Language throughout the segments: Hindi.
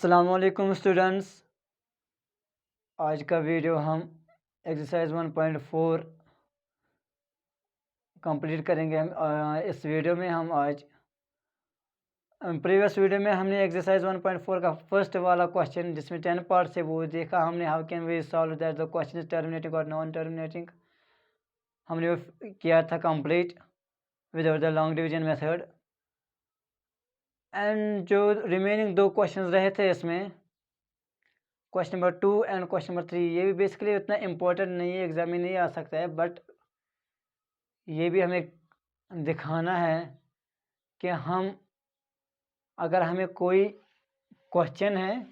अस्सलाम वालेकुम स्टूडेंट्स। आज का वीडियो हम एक्सरसाइज 1.4 कंप्लीट करेंगे। इस वीडियो में हम आज प्रीवियस वीडियो में हमने एक्सरसाइज 1.4 का फर्स्ट वाला क्वेश्चन जिसमें 10 पार्ट से वो देखा हमने। How can we solve that the question is terminating और नॉन टर्मिनेटिंग, हमने वो किया था complete without the long division method. And जो रिमेनिंग दो क्वेश्चंस रहे थे इसमें question number 2 and question number 3, ये भी बेसिकली उतना इम्पोर्टेंट नहीं है, एग्जाम में नहीं आ सकता है, बट ये भी हमें दिखाना है कि हम अगर हमें कोई क्वेश्चन है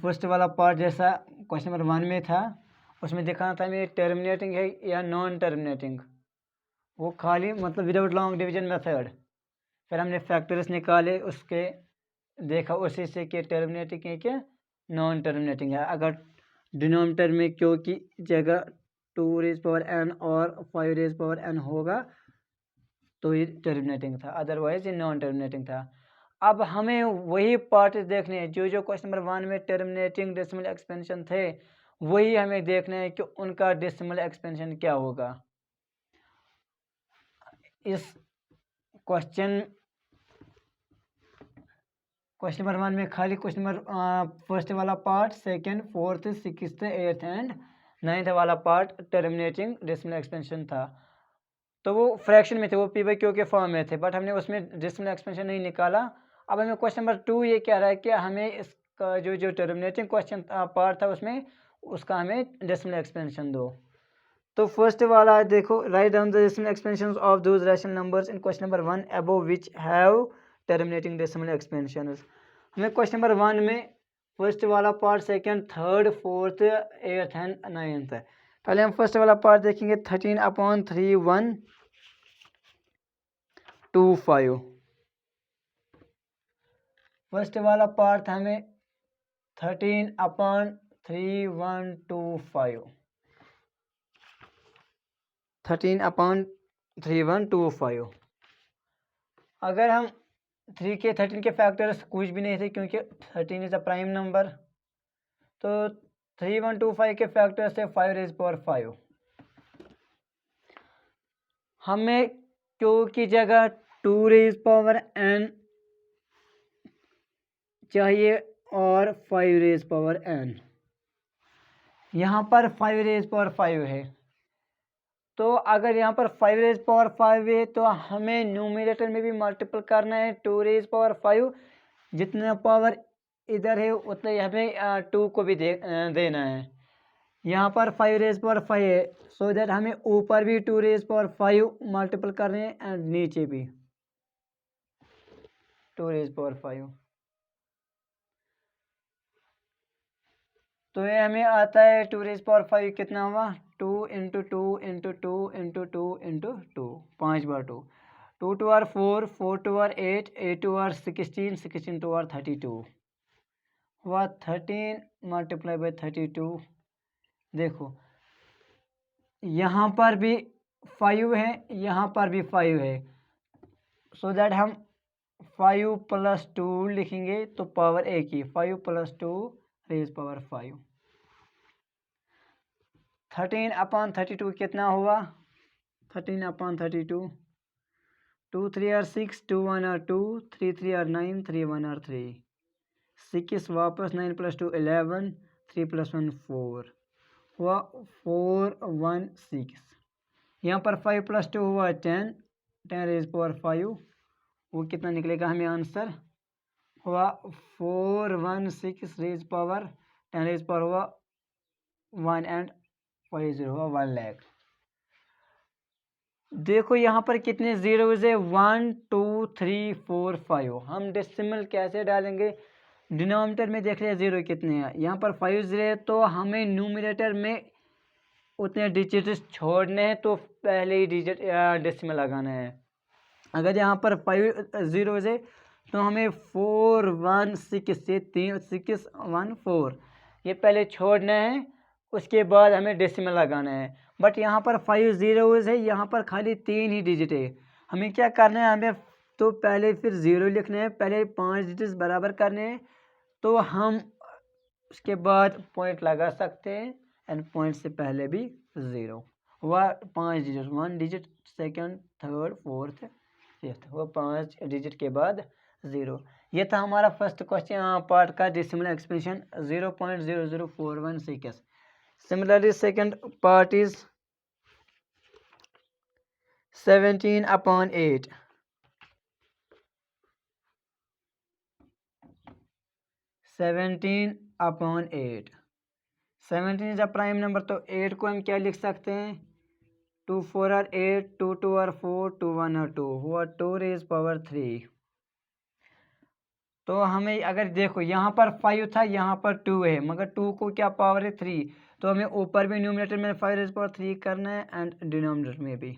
फर्स्ट वाला पार्ट जैसा क्वेश्चन नंबर 1 में था, उसमें दिखाना था हमें टर्मिनेटिंग है या नॉन टर्मिनेटिंग, वो खाली मतलब विदाउट लॉन्ग डिवीजन मेथड। फिर हमने फैक्टर्स निकाले, उसके देखा उसी से कि टर्मिनेटिंग है क्या नॉन टर्मिनेटिंग है। अगर डिनोमिनेटर में क्यू की जगह 2 रेज पावर एन और 5 रेज पावर एन होगा तो ये टर्मिनेटिंग था, अदरवाइज ये नॉन टर्मिनेटिंग था। अब हमें वही पार्ट देखने हैं जो क्वेश्चन नंबर 1 में टर्मिनेटिंग डेसिमल एक्सपेंशन थे, वही हमें देखना है कि उनका डेसिमल एक्सपेंशन क्या होगा। इस क्वेश्चन नंबर 1 में खाली क्वेश्चन नंबर फर्स्ट वाला part, second, fourth, sixth, eighth and 9th वाला पार्ट टर्मिनेटिंग डेसिमल एक्सपेंशन था। तो वो फ्रैक्शन में थे, वो p/q के फॉर्म में थे, बट हमने उसमें डेसिमल एक्सपेंशन नहीं निकाला। अब हमें क्वेश्चन नंबर 2 ये कह रहा है कि हमें इसका जो टर्मिनेटिंग क्वेश्चन पार्ट था उसमें उसका हमें डेसिमल एक्सपेंशन दो। तो फर्स्ट वाला देखो, write down the decimal expansions of those rational numbers in question number 1 above which have terminating decimal expansions. हमें क्वेश्चन नंबर 1 में फर्स्ट वाला part, second, third, fourth, eighth and 9th है। पहले हम फर्स्ट वाला पार्ट देखेंगे, 13/3125। फर्स्ट वाला पार्ट हमें 13/3125 13/3125। अगर हम 13 के फैक्टर्स कुछ भी नहीं थे क्योंकि 13 इज अ प्राइम नंबर, तो 3125 के फैक्टर्स थे 5 रेज पावर 5। हमें क्यू की जगह 2 रेज पावर n चाहिए और 5 रेज पावर n। यहाँ पर 5 रेज पावर 5 है, तो अगर यहाँ पर 5 रेज पावर 5 है तो हमें न्यूमरेटर में भी मल्टीपल करना है 2 रेज पावर 5। जितना पावर इधर है उतना ही हमें 2 को भी देना है। यहाँ पर 5 रेज पावर 5 है, सो दैट हमें ऊपर भी 2 रेज पावर 5 मल्टीपल करने हैं एंड नीचे भी 2 रेज पावर 5। तो ये हमें आता है 2 रेज पावर 5 कितना हुआ, 2 × 2 × 2 × 2 × 2, 5 बार 2, 2 2 आर 4, 4 2 आर 8, 8 2 आर 16, 16 2 आर 32 हुआ। 13 × 32। देखो यहाँ पर भी 5 है, यहाँ पर भी 5 है, सो दैट हम 5 + 2 लिखेंगे तो पावर एक ही, 5 + 2 रेज पावर 5। 13/32 कितना हुआ, 13/32, 2 3 आर 6, 2 1 आर 2, 3 3 आर 9, 3 1 आर 3, 6 वापस, 9 + 2 11, 3 + 1 4 हुआ 4 1 6। यहाँ पर 5 + 2 हुआ 10, 10 रेज पावर 5, वो कितना निकलेगा हमें आंसर हुआ 4 1 6 रेज पावर 10 रेज पावर हुआ 1 एंड 5 0 हुआ 1 लाख। देखो यहाँ पर कितने जीरोज है, 1 2 3 4 5। हम डेसिमल कैसे डालेंगे, डिनोमिनेटर में देख रहे हैं जीरो कितने हैं, यहाँ पर 5 जीरो है, तो हमें न्यूमरेटर में उतने डिजिट्स छोड़ने हैं, तो पहले ही डिजिट डेसिमल लगाना है। अगर यहाँ पर 5 जीरोज है तो हमें 4 1 6 से 3 6 1 4 ये पहले छोड़ना है, उसके बाद हमें डेसिमल लगाना है। बट यहाँ पर 5 जीरोज है, यहाँ पर खाली 3 ही डिजिट है। हमें क्या करना है, हमें तो पहले फिर 0 लिखना है, पहले 5 डिजिट्स बराबर करने हैं, तो हम उसके बाद पॉइंट लगा सकते हैं एंड पॉइंट से पहले भी 0 हुआ। 5 digit, 1 digit, second, third, fourth, fifth, हुआ 5 डिजिट के बाद 0। ये था हमारा फर्स्ट क्वेश्चन पार्ट का decimal expansion 0.00416। Similarly second part is 17/8। 17/8। 17 is a prime number, तो 8 को हम क्या लिख सकते हैं? 2 4 आर 8, 2 2 आर 4, 2 1 आर 2, हुआ 2 रेज पावर 3। तो हमें अगर देखो यहाँ पर 5 था, यहाँ पर 2 है, मगर 2 को क्या पावर है? 3। तो हमें ऊपर भी न्यूमरेटर में 5 रेज पावर 3 करना है एंड डिनोमिनेटर में भी।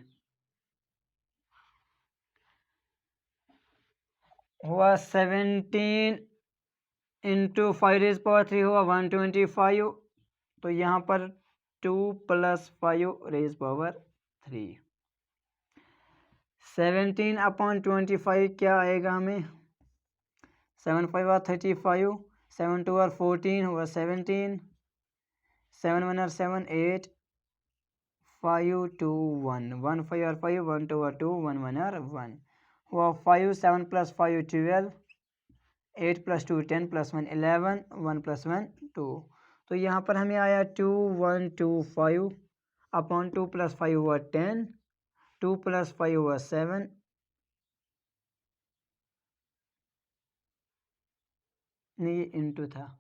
हुआ 17 इंटू 5 रेज पावर 3 हुआ 125। तो यहाँ पर 2 + 5 रेज पावर 3। 17/25 क्या आएगा हमें? 7 5 आर 35, 7 2 आर 14, हुआ 17, 7 1 आर 7 8, 5 2 1, 1 5 आर 5, 1 2 आर 2, 1 1 आर 1, हुआ 5 7 + 5 12, 8 + 2 10 + 1 11, 1 + 1 2। तो यहाँ पर हमें आया 2 1 2 5 अपॉन 2 + 5 हुआ 10, 2 + 5 हुआ 7, नहीं ये इंटू था,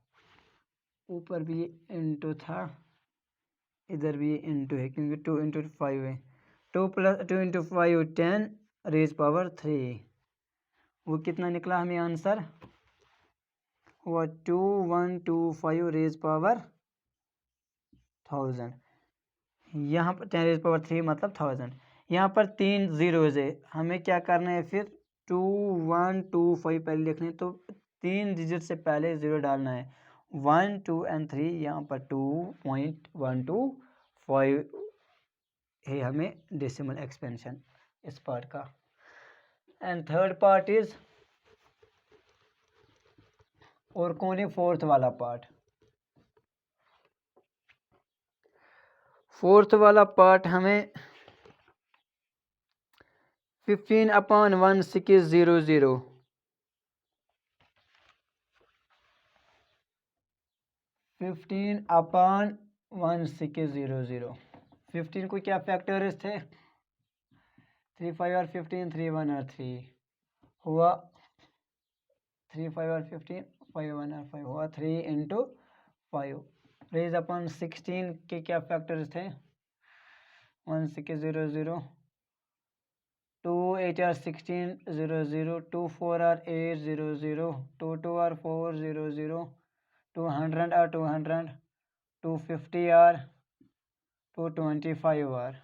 ऊपर भी ये इंटू था, इधर भी ये इंटू है क्योंकि 2 × 5 है। 2 × 5 10 रेज पावर 3। वो कितना निकला हमें आंसर? हुआ 2125 रेज पावर 1000। यहाँ पर 10 रेज पावर 3 मतलब 1000। यहाँ पर 3 जीरोज है, हमें क्या करना है फिर? 2125 पहले लिखने, तो 3 डिजिट से पहले 0 डालना है। 1 2 एंड 3, यहाँ पर 2.125 है हमें डेसिमल एक्सपेंशन इस पार्ट का। एंड थर्ड पार्ट इज, और कौन है फोर्थ वाला पार्ट? फोर्थ वाला पार्ट हमें 15/1600। 15/1600। 15 को क्या फैक्टर्स थे? 3 5 आर 15, 3 1 आर 3, हुआ 3 5 आर 15, 5 1 आर 5, हुआ 3 × 5 रेज अपॉन 16 के क्या फैक्टर्स थे? 1600, 2 8 are 1600, 2 4 are 800, 2 2 are 400, 200 are 200, 250 are 225 are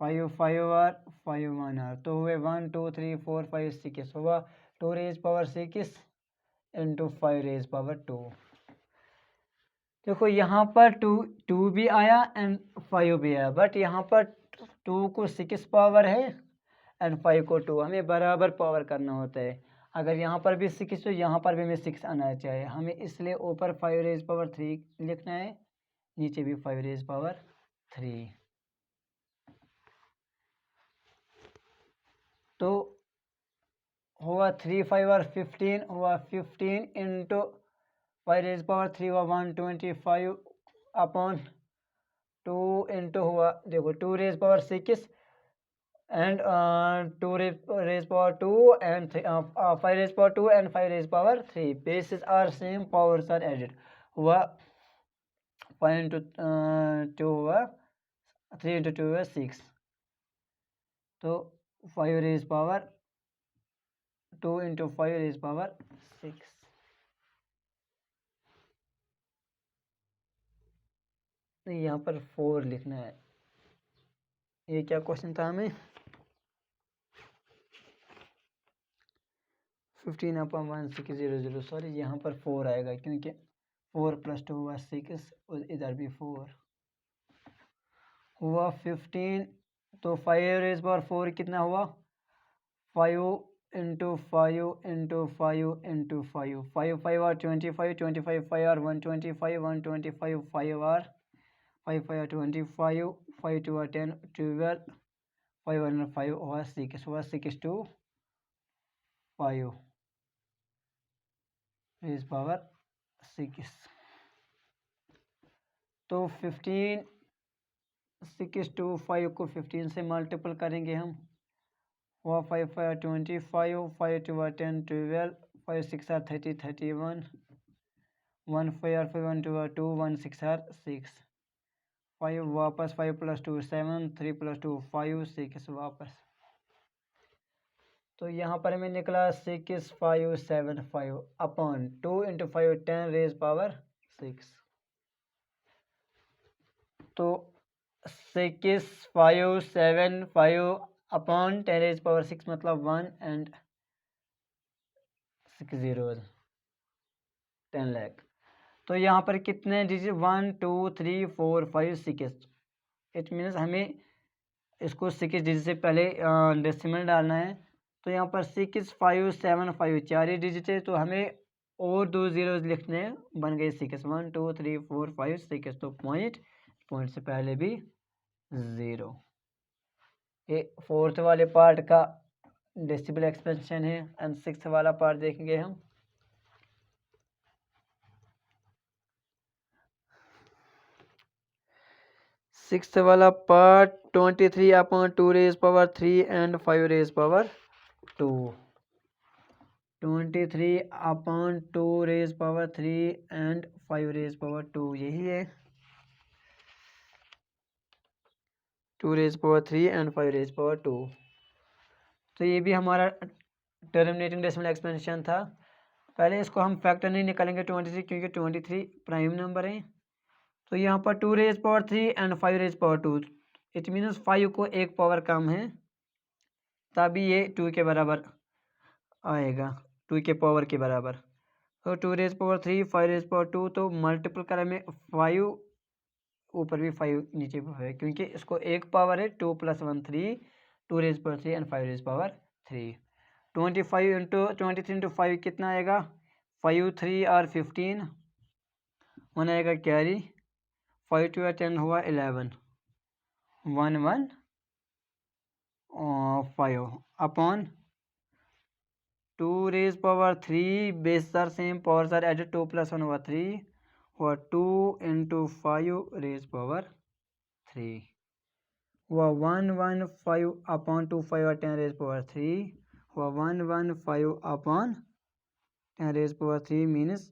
5 5 are 5 1 are, तो हुए 1 2 3 4 5 6, हुआ 2 raise power 6 into 5 raise power 2। देखो यहाँ पर 2 भी आया एंड 5 भी आया, बट यहाँ पर 2 को 6 पावर है एंड 5 को 2, हमें बराबर पावर करना होता है। अगर यहाँ पर भी 6 तो यहाँ पर भी हमें 6 आना चाहिए, हमें इसलिए ऊपर 5 रेज पावर 3 लिखना है, नीचे भी 5 रेज पावर 3। तो हुआ 3 5 आर 15, हुआ 15 इंटू 5 रेज पावर 3 हुआ 125 अपॉन 2 इंटू हुआ, देखो 2 raise power 6 and 2 raised power 2 and 5 raised power 2 and 5 raised power 3, bases are same, powers are added, हुआ 5 into 2 हुआ 3 into 2 हुआ 6, तो 5 raised power 2 into 5 raised power 6। नहीं यहाँ पर 4 लिखना है। ये क्या क्वेश्चन था हमें? 15/1600, सॉरी यहाँ पर 4 आएगा क्योंकि 4 + 2 हुआ 6 और इधर भी 4, हुआ 15 तो 5 रेज पावर 4 कितना हुआ, 5 into 5 into 5 into 5, 5 are 25, 25 5 are 125, 125 5 are 5 are 25, 5 2 are 10 12, 5 1 5 हुआ 6, हुआ 6 to 5 रेज पावर 6। तो 15 6 to 5 को 15 से मल्टीपल करेंगे हम, हुआ 5 5 25, 5 2 10 12, 5 6 30 31, 1 5 5 1 2 2, 1 6 6, 5 वापस 5 + 2 7, 3 + 2 5 6 वापस। तो यहाँ पर हमें निकला 6575 अपॉन 2 × 5 10 रेज पावर 6। तो 6575 अपॉन 10 रेज पावर 6 मतलब 1 and 6 zeros 10 लाख। तो यहाँ पर कितने डिजिट 1 2 3 4 5 6, इट मीन्स हमें इसको 6 डिजिट से पहले डेसिमल डालना है। तो यहाँ पर 6575 4 ही डिजिट है, तो हमें और 2 जीरो लिखने बन गए 6 1 2 3 4 5 6। तो पॉइंट से पहले भी 0। ये 4th वाले पार्ट का डेसिबल एक्सपेंशन है एंड 6th वाला पार्ट देखेंगे हम। सिक्स्थ वाला part 23 upon 2 raise power 3 and 5 raise power 2। 23 upon 2 raise power 3 and 5 raise power 2, यही है 2 raise power 3 and 5 raise power 2। तो ये भी हमारा टर्मिनेटिंग डेसिमल एक्सपेंशन था। पहले इसको हम फैक्टर नहीं निकालेंगे 23, क्योंकि 23 प्राइम नंबर है। तो यहाँ पर 2 raise power 3 and 5 raise power 2, it means 5 को एक पावर कम है, तभी ये 2 के बराबर आएगा, 2 के पावर के बराबर। तो 2 रेज पावर 3 5 रेज पावर 2, तो मल्टीपल करें में 5 ऊपर भी 5 नीचे भी है, क्योंकि इसको एक पावर है 2 + 1 3, 2 raise power 3 and 5 raise power 3। 25 into 23 into 5 कितना आएगा, 5 3 आर 15, 1 आएगा कैरी, 5 2 10 हुआ 11, 1 1 5 upon 2 raise power 3 base are same, powers are added, 2 + 1 हुआ 3, हुआ 2 इंटू 5 रेज पावर 3, हुआ 1 1 5 अपॉन 2 5 और 10 रेज पावर 3, हुआ 1 1 5 अपॉन 10 रेज पावर 3 मीन्स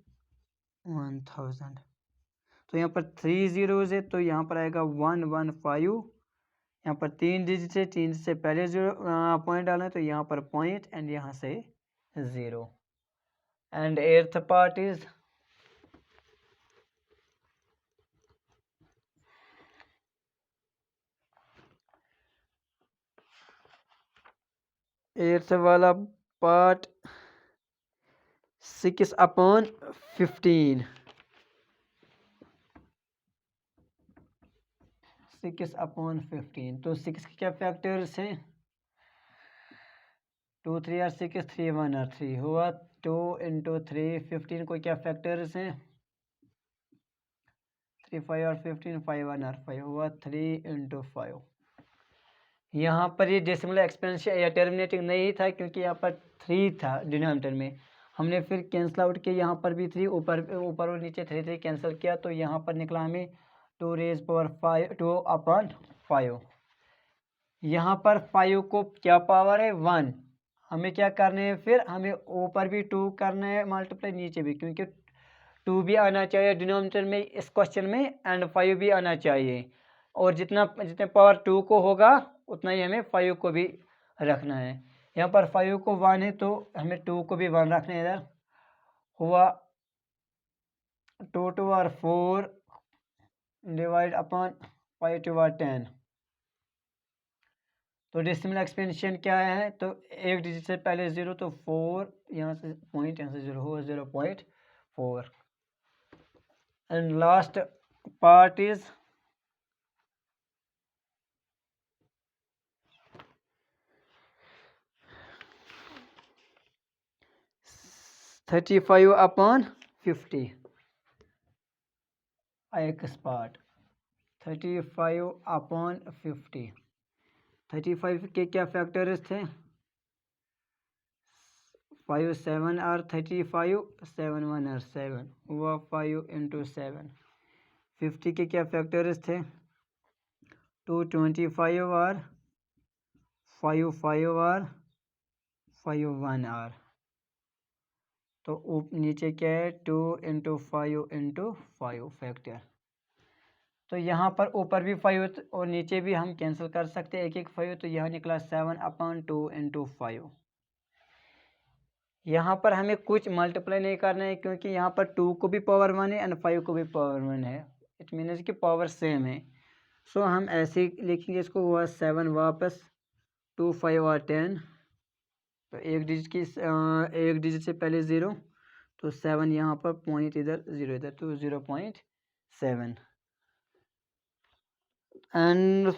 1000। तो यहाँ पर 3 zeros है, तो यहाँ पर आएगा 1 1 5। यहाँ पर 3 डिजिट है, 3 से पहले पॉइंट डालना है, तो यहाँ पर पॉइंट एंड यहाँ से 0। And 8th part is 8th वाला पार्ट 6 अपॉन 15, 6 अपॉन 15। तो 6 के क्या फैक्टर्स हैं, 2 3 आर 6, 3 1 आर 3, हुआ 2 इंटू 3। 15 को क्या फैक्टर्स हैं, 3 5 आर 15, 5 1 आर 5, हुआ 3 इंटू 5। यहाँ पर ये डेसिमल एक्सपेंशन या टर्मिनेटिंग नहीं था, क्योंकि यहाँ पर 3 था डिनोमिनेटर में। हमने फिर कैंसिल आउट किया, यहाँ पर भी 3, ऊपर और नीचे 3 3 कैंसिल किया, तो यहाँ पर निकला हमें 2 रेज पावर 5 2 अपॉन 5। यहाँ पर 5 को क्या पावर है 1, हमें क्या करना है, फिर हमें ऊपर भी 2 करना है मल्टीप्लाई, नीचे भी, क्योंकि 2 भी आना चाहिए डिनोमिनेटर में इस क्वेश्चन में एंड 5 भी आना चाहिए। और जितने पावर 2 को होगा उतना ही हमें 5 को भी रखना है। यहाँ पर 5 को 1 है, तो हमें 2 को भी 1 रखना है इधर, हुआ 2 2 आर 4 डिवाइड अपॉन 5 2 आर 10। तो डेसिमल एक्सपेंशन क्या है, तो एक डिजिट से पहले 0, तो 4 यहाँ से पॉइंट, यहाँ से 0 हुआ 0.4। And last part is 35/50 x part 35/50। 35 के क्या फैक्टर्स थे? 5 7 और 35 7 1 और 7 हुआ 5 × 7। 50 के क्या फैक्टर्स थे? 2 25 और 5 5 और 5 1 और, तो नीचे क्या है? 2 × 5 × 5 फैक्टर। तो यहाँ पर ऊपर भी 5 और नीचे भी हम कैंसिल कर सकते हैं, एक एक 5, तो यहाँ निकला 7/2 × 5। यहाँ पर हमें कुछ मल्टीप्लाई नहीं करना है क्योंकि यहाँ पर 2 को भी पावर 1 है एंड 5 को भी पावर 1 है, इट मीन्स कि पावर सेम है। सो हम ऐसे ही लिखेंगे इसको, हुआ 7 वापस 2 5 और 10, तो एक डिजिट से पहले 0, तो 7 यहाँ पर, पॉइंट इधर 0 इधर, तो 0.7। And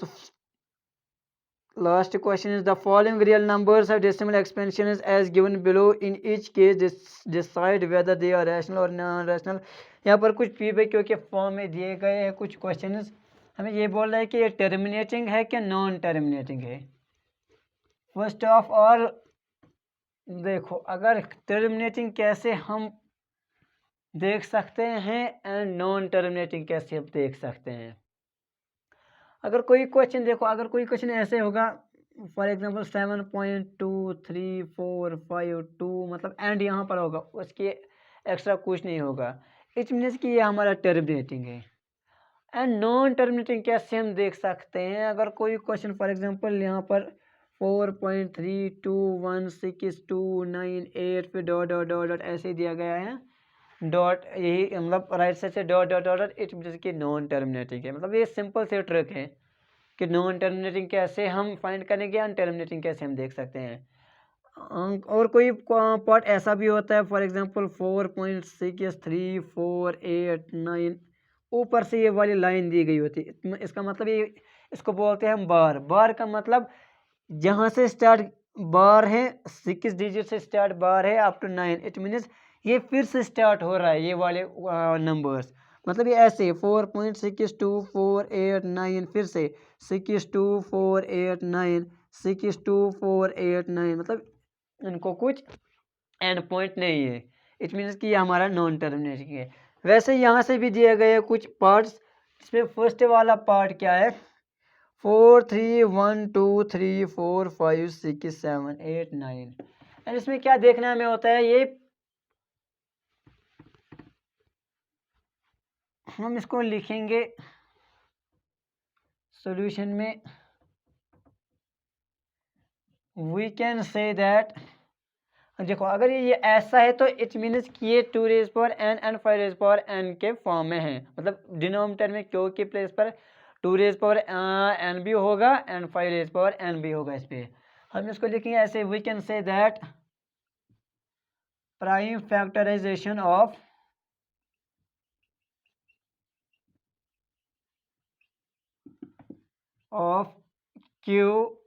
last question is the following real numbers have decimal expansions as given below. In each case decide whether they are rational or non-rational. यहाँ पर कुछ पी बाई क्यू के फॉर्म में दिए गए हैं कुछ क्वेश्चंस, हमें ये बोल रहा है कि ये टर्मिनेटिंग है कि नॉन टर्मिनेटिंग है। फर्स्ट ऑफ ऑल देखो, अगर टर्मिनेटिंग कैसे हम देख सकते हैं एंड नॉन टर्मिनेटिंग कैसे हम देख सकते हैं। अगर कोई क्वेश्चन देखो, अगर कोई क्वेश्चन ऐसे होगा फॉर एग्जांपल 7.2345 2 मतलब एंड यहाँ पर होगा, उसके एक्स्ट्रा कुछ नहीं होगा, इट मीन्स कि ये हमारा टर्मिनेटिंग है। एंड नॉन टर्मिनेटिंग कैसे हम देख सकते हैं? अगर कोई क्वेश्चन फॉर एग्जांपल यहाँ पर 4.321629 फिर डॉट डॉट डॉट डॉट ऐसे ही दिया गया है, डॉट यही मतलब राइट साइड से dot dot dot, it means कि नॉन टर्मिनेटिंग है। मतलब ये सिंपल से ट्रिक है कि नॉन टर्मिनेटिंग कैसे हम फाइंड करेंगे एंड टर्मिनेटिंग कैसे हम देख सकते हैं। और कोई पार्ट ऐसा भी होता है फॉर एग्जांपल 4.6348 ऊपर से ये वाली लाइन दी गई होती है, इसका मतलब ये, इसको बोलते हैं हम बार। बार का मतलब जहाँ से स्टार्ट बार है 6 डिजिट से स्टार्ट बार है अप टू 9, इट मीन्स ये फिर से स्टार्ट हो रहा है ये वाले नंबर्स। मतलब ये ऐसे 4.6248 फिर से 62489 62489, मतलब इनको कुछ एंड पॉइंट नहीं है, इट मीन्स कि ये हमारा नॉन टर्मिनेटिंग है। वैसे यहाँ से भी दिए गए कुछ पार्ट्स, इसमें फर्स्ट वाला पार्ट क्या है? 4 3 1 2 3 4 5 6 7 8 9, एंड इसमें क्या देखना हमें होता है, ये हम इसको लिखेंगे सॉल्यूशन में, वी कैन से दैट, देखो अगर ये ऐसा है तो इट मीन्स कि ये 2n एंड 5n के फॉर्म में है, मतलब डिनोमिनेटर में क्यू की प्लेस पर 2n भी होगा एंड 5n भी होगा। इस पे हम इसको लिखेंगे ऐसे, we can say that prime factorization of q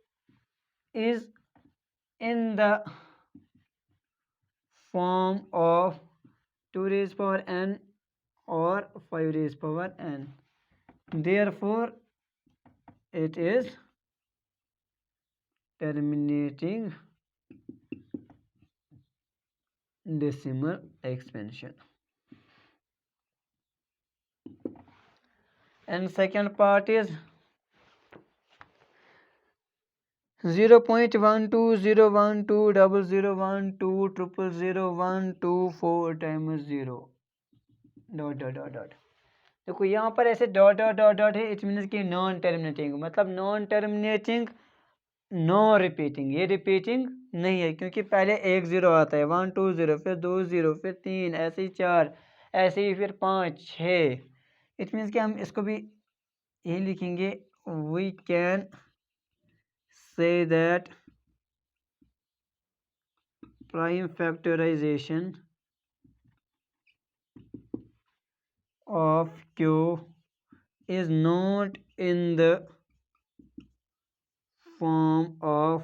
is in the form of 2n or 5n, therefore it is terminating decimal expansion. And second part is 0.120120120012000124 times 0 dot dot dot dot. देखो यहाँ पर ऐसे डॉट डॉट डॉट डॉट है, इट मीन्स कि नॉन टर्मिनेटिंग, मतलब नॉन टर्मिनेटिंग नो रिपीटिंग, ये रिपीटिंग नहीं है क्योंकि पहले एक 0 आता है, 1 2 0 फिर 2 0 फिर 3 ऐसे ही 4 ऐसे ही फिर 5 6, इट मीन्स कि हम इसको भी यही लिखेंगे, we can say that prime factorization of q is not in the form of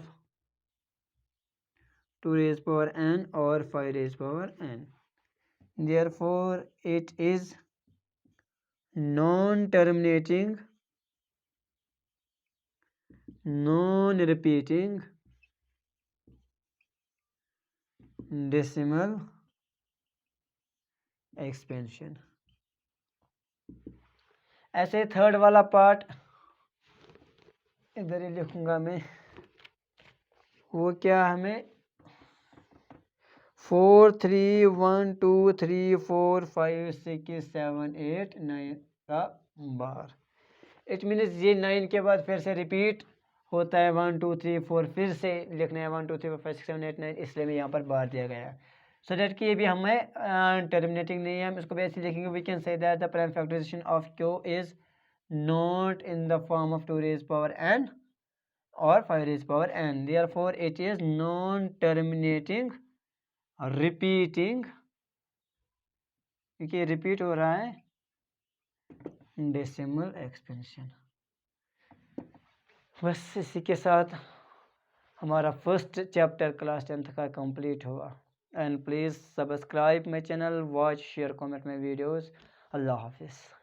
2 raised power n or 5 raised power n. Therefore it is non-terminating, non-repeating decimal expansion. ऐसे थर्ड वाला पार्ट इधर ही लिखूंगा मैं, वो क्या हमें 4 3 1 2 3 4 5 6 7 8 9 का बार। इट मीन्स ये 9 के बाद फिर से रिपीट होता है 1 2 3 4, फिर से लिखना है 1 2 3 4 5 6 7 8 9, इसलिए मैं यहाँ पर बार दिया गया है। सो दैट कि ये भी हमें टर्मिनेटिंग नहीं है, हम इसको भी ऐसे लिखेंगे, we can say that the prime factorization of q is not in the form of 2 raised power n or 5 raised power n. Therefore it is non-terminating repeating, क्योंकि रिपीट हो रहा है, डेसिमल एक्सपेंशन। बस इसी के साथ हमारा फर्स्ट चैप्टर क्लास 10th का कंप्लीट हुआ। And please subscribe my channel, watch, share, comment my videos. अल्लाह हाफिज़।